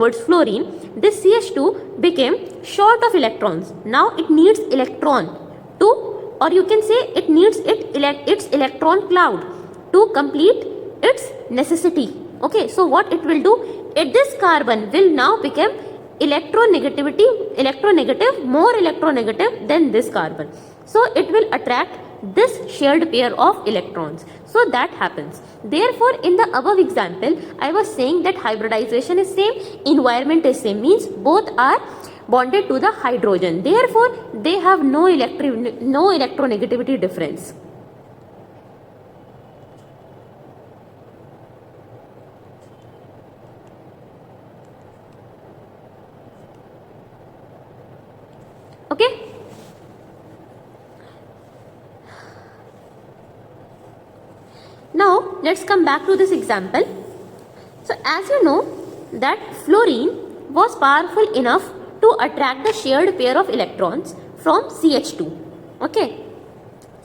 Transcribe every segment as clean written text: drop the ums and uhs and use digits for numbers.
towards fluorine, this CH2 became short of electrons. Now it needs electron to, or you can say it needs its electron cloud to complete its necessity. Okay, so what it will do? This carbon will now become electronegative, more electronegative than this carbon. So it will attract this shared pair of electrons. So that happens. Therefore, in the above example, I was saying that hybridization is same, environment is same, means both are bonded to the hydrogen. Therefore, they have no electronegativity difference. Okay. Now let's come back to this example. So as you know that fluorine was powerful enough to attract the shared pair of electrons from CH2. Okay.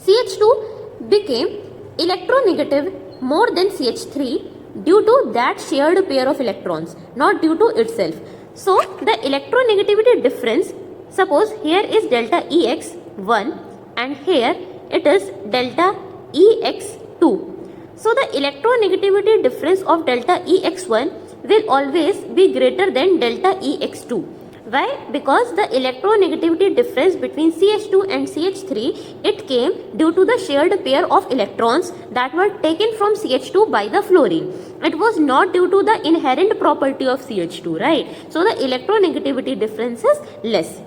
CH2 became electronegative more than CH3 due to that shared pair of electrons, not due to itself. So the electronegativity difference, suppose here is delta EX1 and here it is delta EX2. So the electronegativity difference of delta EX1 will always be greater than delta EX2. Why? Because the electronegativity difference between CH2 and CH3, it came due to the shared pair of electrons that were taken from CH2 by the fluorine. It was not due to the inherent property of CH2, right? So the electronegativity difference is less.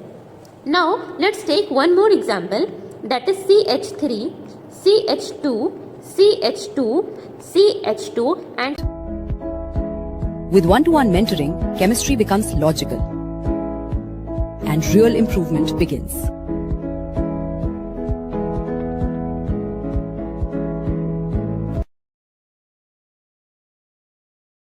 Now let's take one more example, that is CH3, CH2, CH2, CH2 and with one-to-one mentoring, chemistry becomes logical and real improvement begins.